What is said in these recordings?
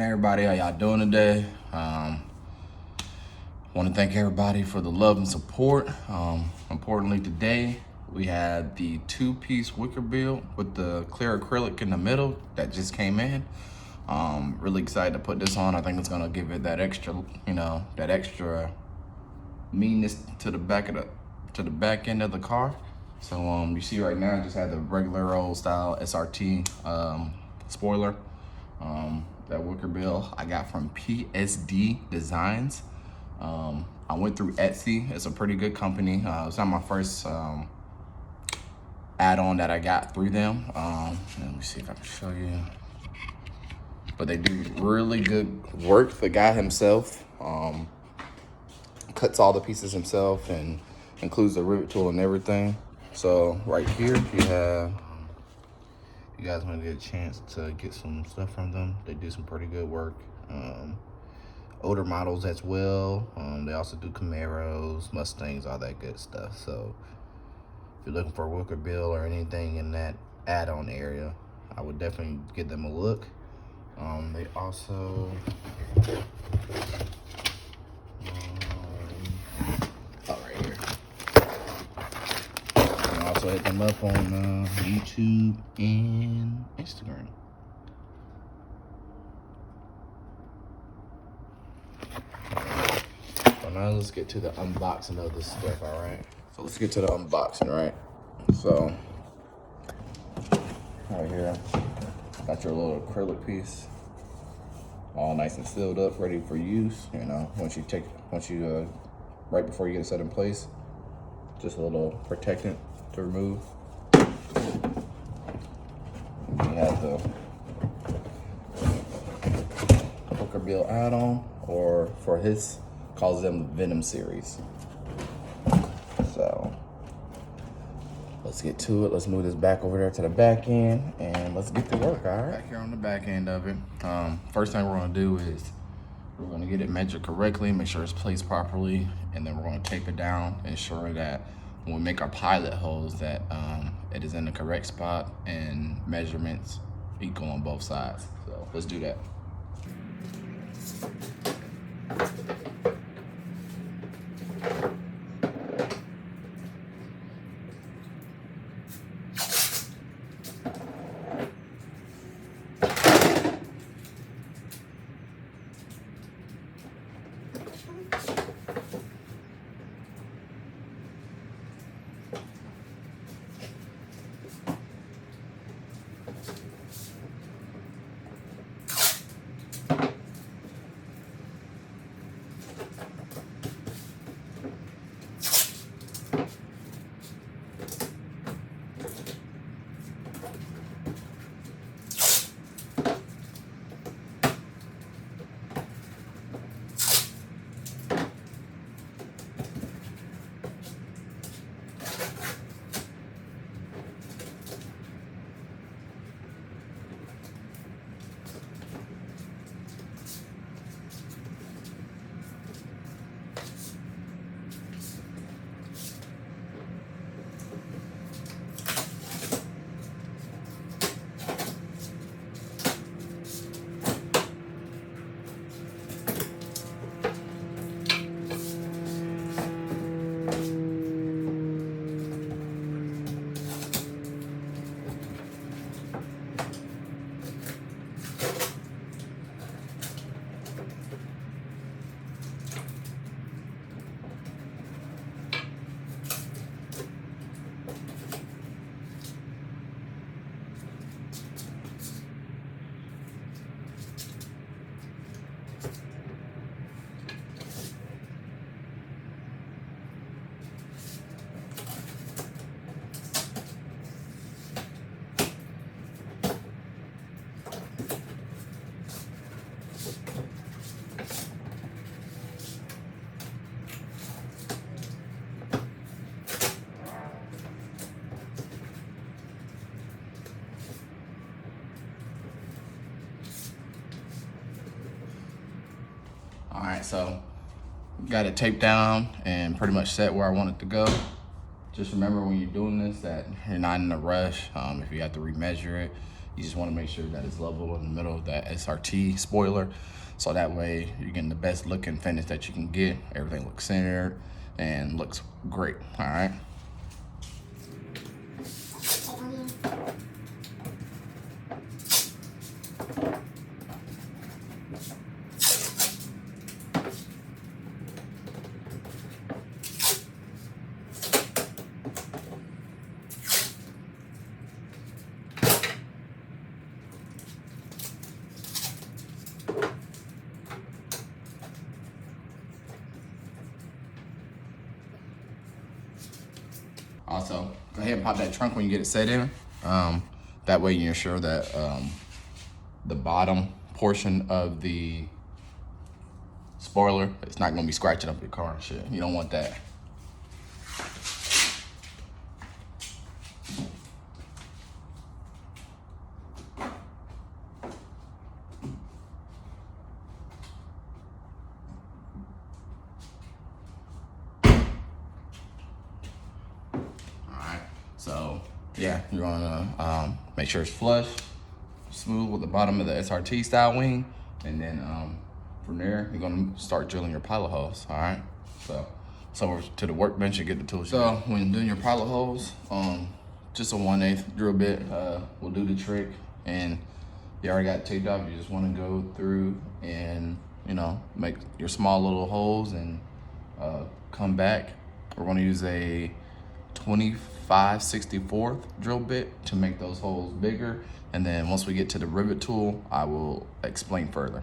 morning, everybody. How y'all doing today? Want to thank everybody for the love and support. Importantly, today we had the two-piece wicker bill with the clear acrylic in the middle that just came in. Really excited to put this on. I think it's gonna give it that extra, that extra meanness to the back end of the car. So you see right now, I just had the regular old style SRT spoiler. That wicker bill I got from PSD Designs. I went through Etsy. It's a pretty good company. It's not my first add-on that I got through them. Let me see if I can show you. But they do really good work. The guy himself cuts all the pieces himself and includes the rivet tool and everything. So right here you have, you guys want to get a chance to get some stuff from them. They do some pretty good work. Older models as well. They also do Camaros, Mustangs, all that good stuff. So if you're looking for a wicker bill or anything in that add-on area, I would definitely give them a look. They also right here. And also hit them up on YouTube and Instagram. So now let's get to the unboxing of this stuff, all right? So let's get to the unboxing, right? So right here, got your little acrylic piece, all nice and sealed up, ready for use. Right before you get it set in place, just a little protectant to remove. You have the wicker bill add-on, or for his, calls them the Venom series. So let's get to it. Let's move this back over there to the back end and let's get to work, all right? Back here on the back end of it, first thing we're gonna do is we're gonna get it measured correctly, make sure it's placed properly, and then we're gonna tape it down, ensure that when we make our pilot holes that it is in the correct spot and measurements equal on both sides. So let's do that. All right, so got it taped down and pretty much set where I want it to go. Just remember when you're doing this that you're not in a rush. If you have to remeasure it, You just want to make sure that it's level in the middle of that SRT spoiler, so that way you're getting the best looking finish that you can get. Everything looks centered and looks great. All right. Also, go ahead and pop that trunk when you get it set in. That way you ensure that the bottom portion of the spoiler, it's not gonna be scratching up your car and shit. You don't want that. So yeah, you're gonna make sure it's flush, smooth with the bottom of the SRT style wing, and then from there you're gonna start drilling your pilot holes. All right. So over to the workbench and get the tools. So when doing your pilot holes, just a 1/8 drill bit will do the trick. And you already got it taped off. You just want to go through and make your small little holes and come back. We're going to use a 25/64 drill bit to make those holes bigger, and then once we get to the rivet tool, I will explain further.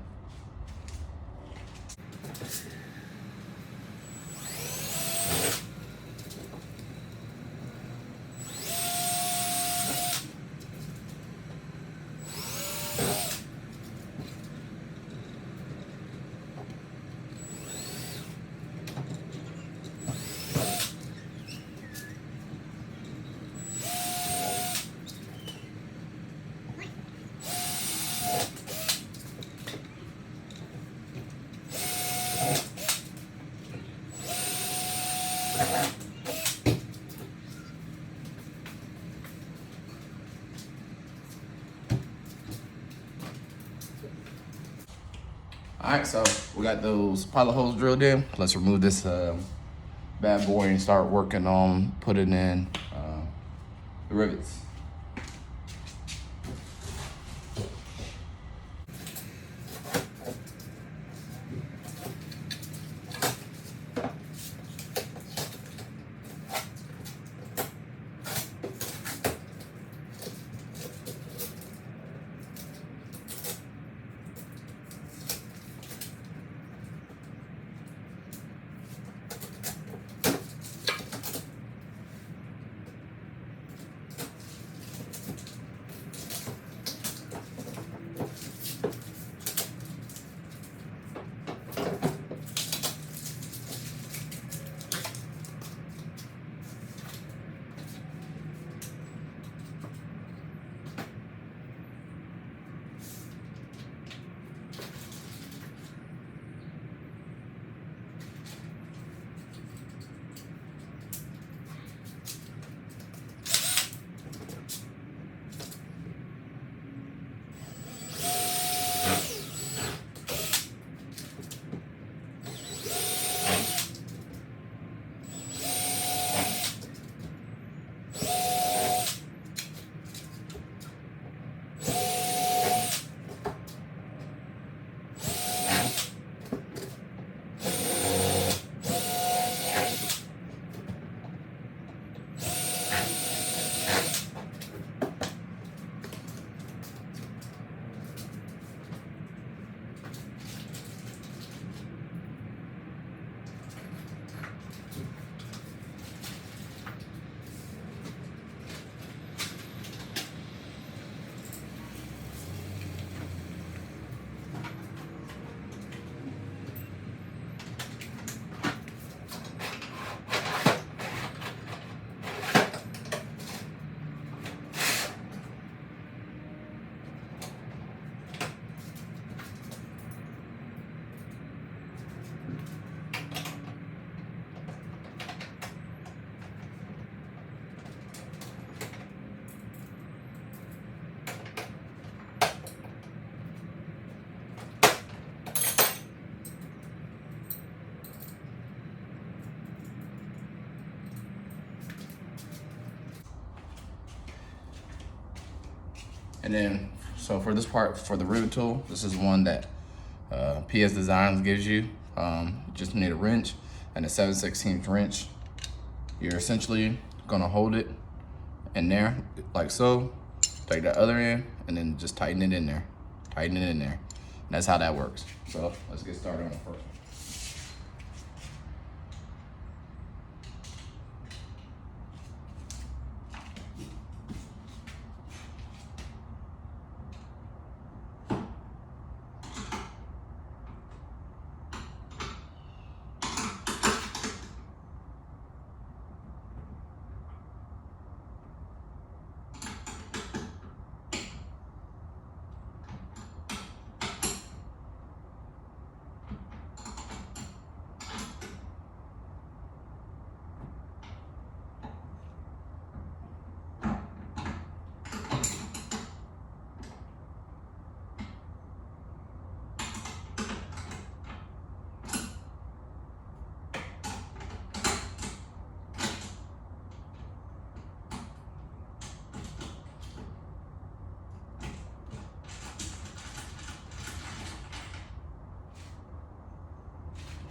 All right, so we got those pilot holes drilled in. Let's remove this bad boy and start working on putting in the rivets. And then, so for this part, for the rivet tool, this is one that PS Designs gives you. You just need a wrench and a 7/16 wrench. You're essentially gonna hold it in there, like so. Take the other end, and then just tighten it in there. Tighten it in there. And that's how that works. So let's get started on the first one.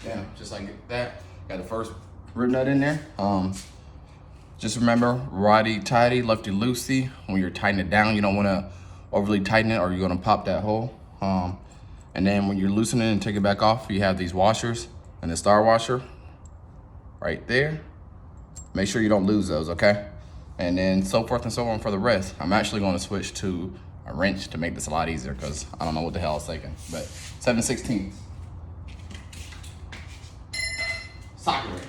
Yeah, just like that. Got the first rib nut in there. Just remember, righty tighty, lefty loosey. When you're tightening it down, you don't want to overly tighten it or you're gonna pop that hole. And then when you're loosening it and take it back off, you have these washers and the star washer right there. Make sure you don't lose those, okay? And then so forth and so on for the rest. I'm actually gonna switch to a wrench to make this a lot easier because I don't know what the hell I was thinking. But 7/16. Socket wrench.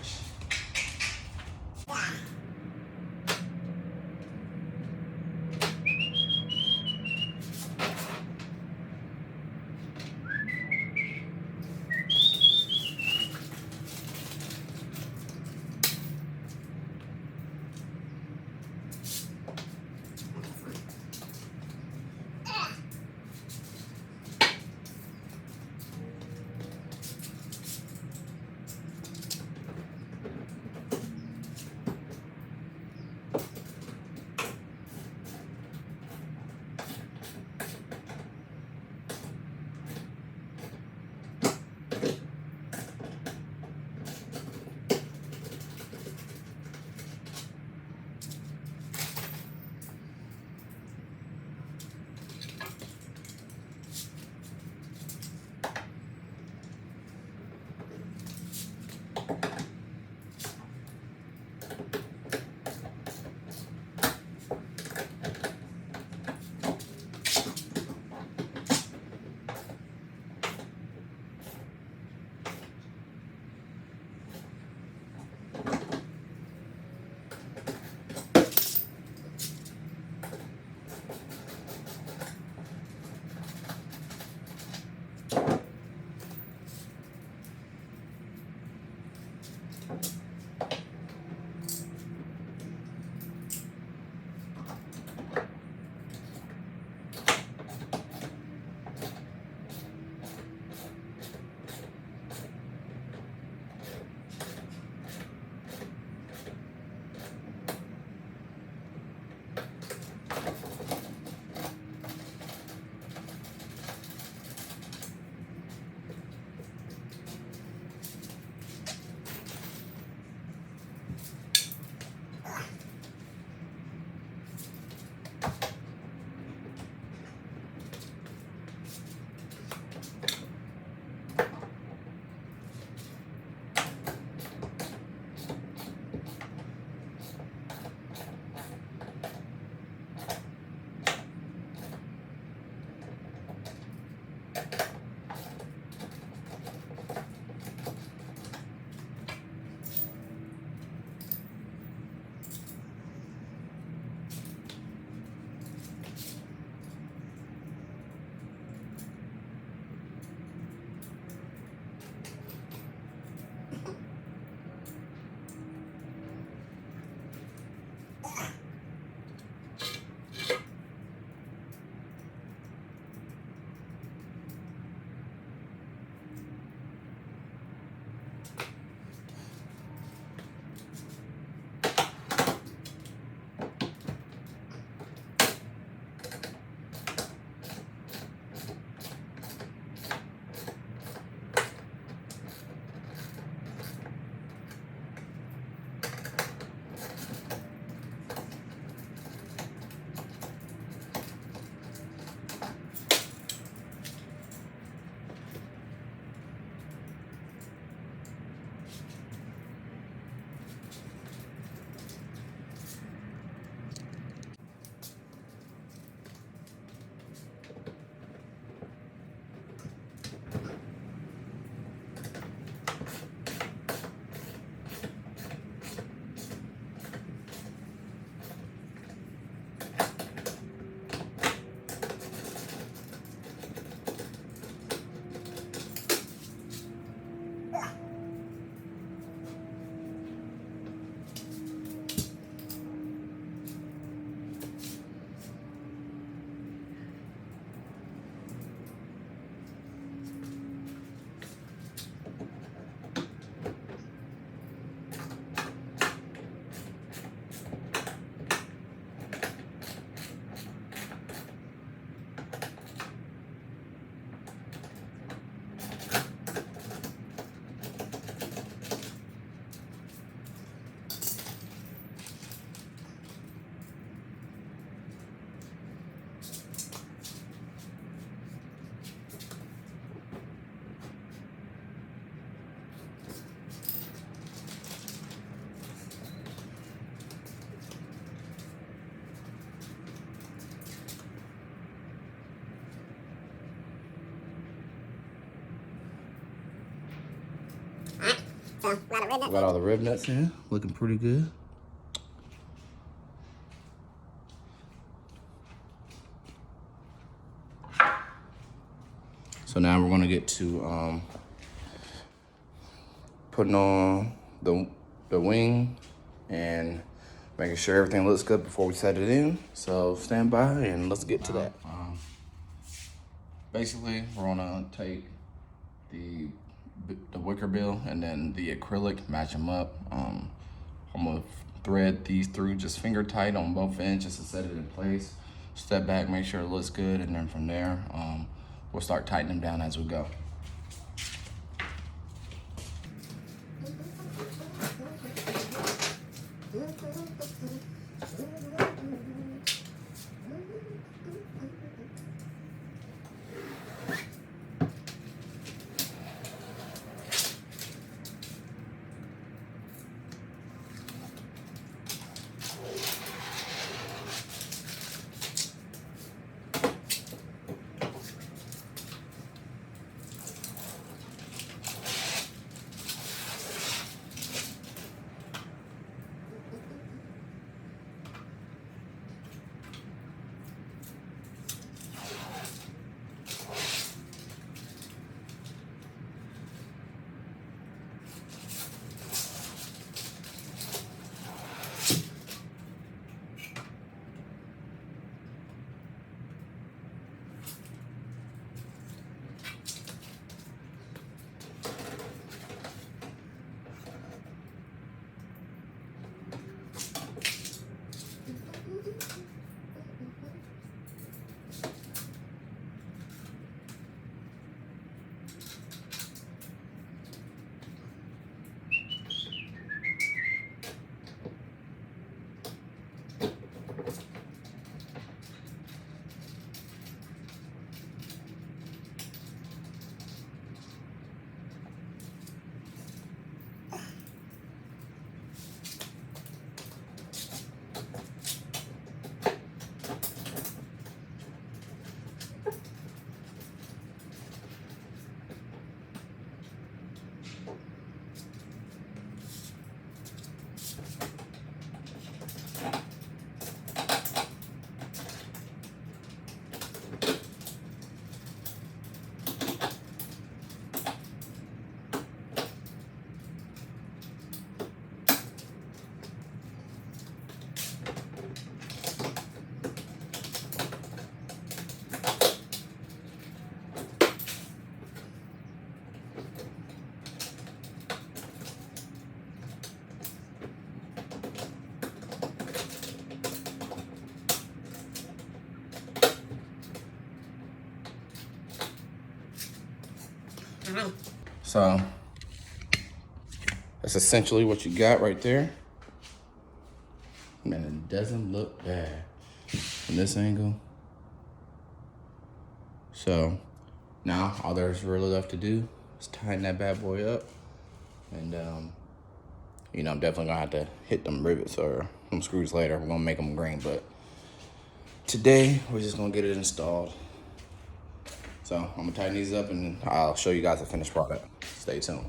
We got all the rib nuts in, looking pretty good. So now we're gonna get to putting on the wing and making sure everything looks good before we set it in. So stand by and let's get to that. Basically, we're gonna take the wicker bill and then the acrylic, match them up. I'm gonna thread these through just finger tight on both ends just to set it in place. Step back, make sure it looks good, and then from there, we'll start tightening them down as we go. So that's essentially what you got right there. Man, it doesn't look bad from this angle. So now all there's really left to do is tighten that bad boy up. And you know, I'm definitely gonna have to hit them rivets or some screws later. We're gonna make them green, but today we're just gonna get it installed. So I'm gonna tighten these up and I'll show you guys the finished product. Stay tuned.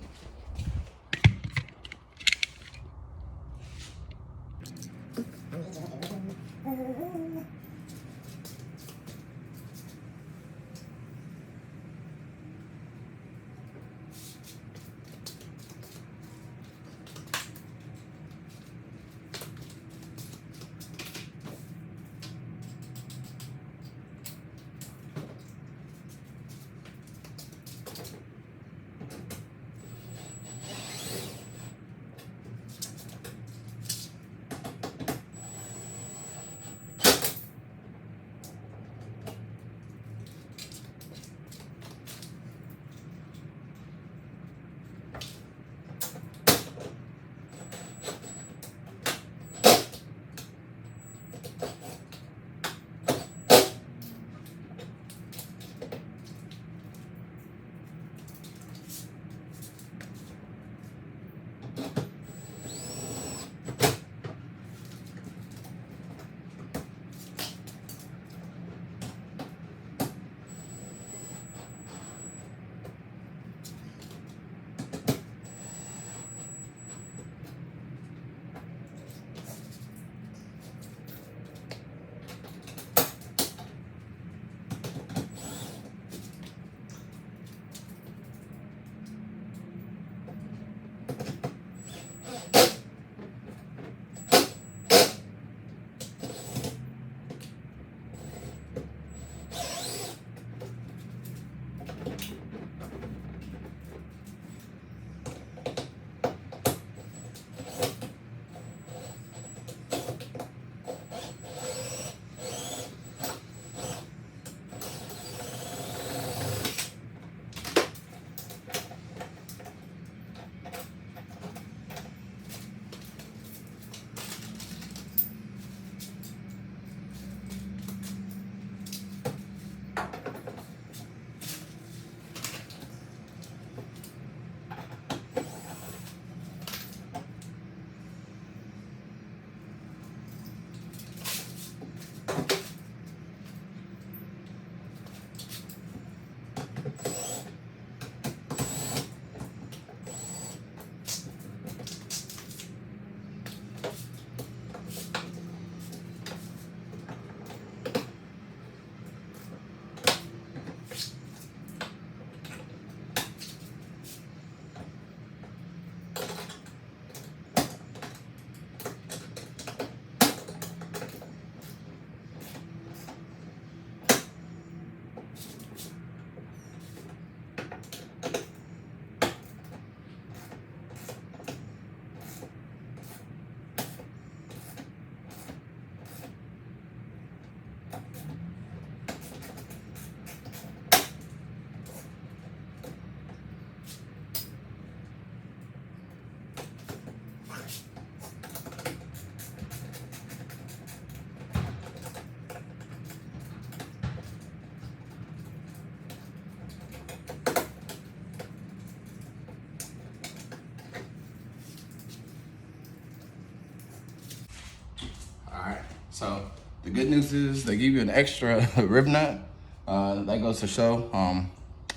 So the good news is they give you an extra rib nut. That goes to show,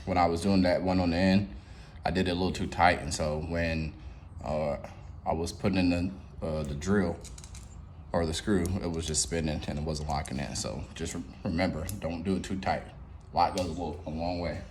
when I was doing that one on the end, I did it a little too tight. And so when I was putting in the drill or the screw, it was just spinning and it wasn't locking in. So just remember, don't do it too tight. Lock goes a long way.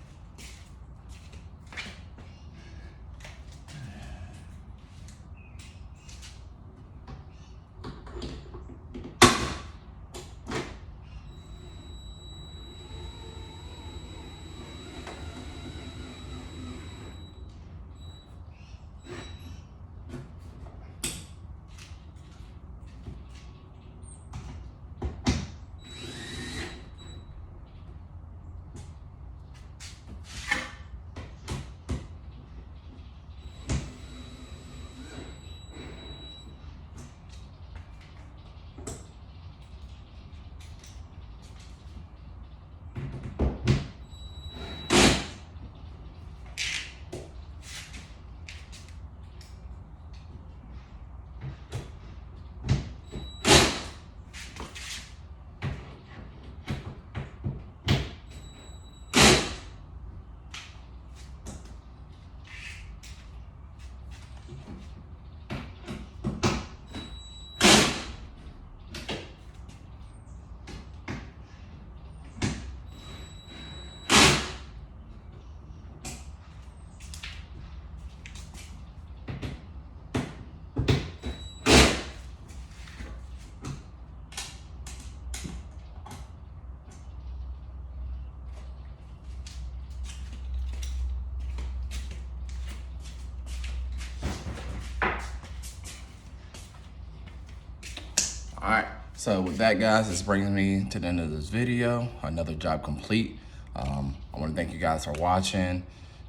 All right, so with that, guys, this brings me to the end of this video. Another job complete. I want to thank you guys for watching,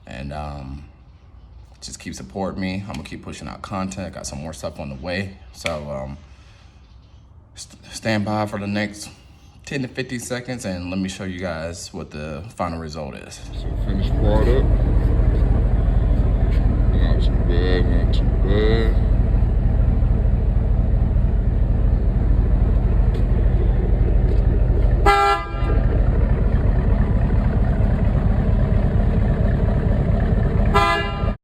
and just keep supporting me. I'm gonna keep pushing out content. Got some more stuff on the way, so stand by for the next 10 to 50 seconds, and let me show you guys what the final result is. So finished product.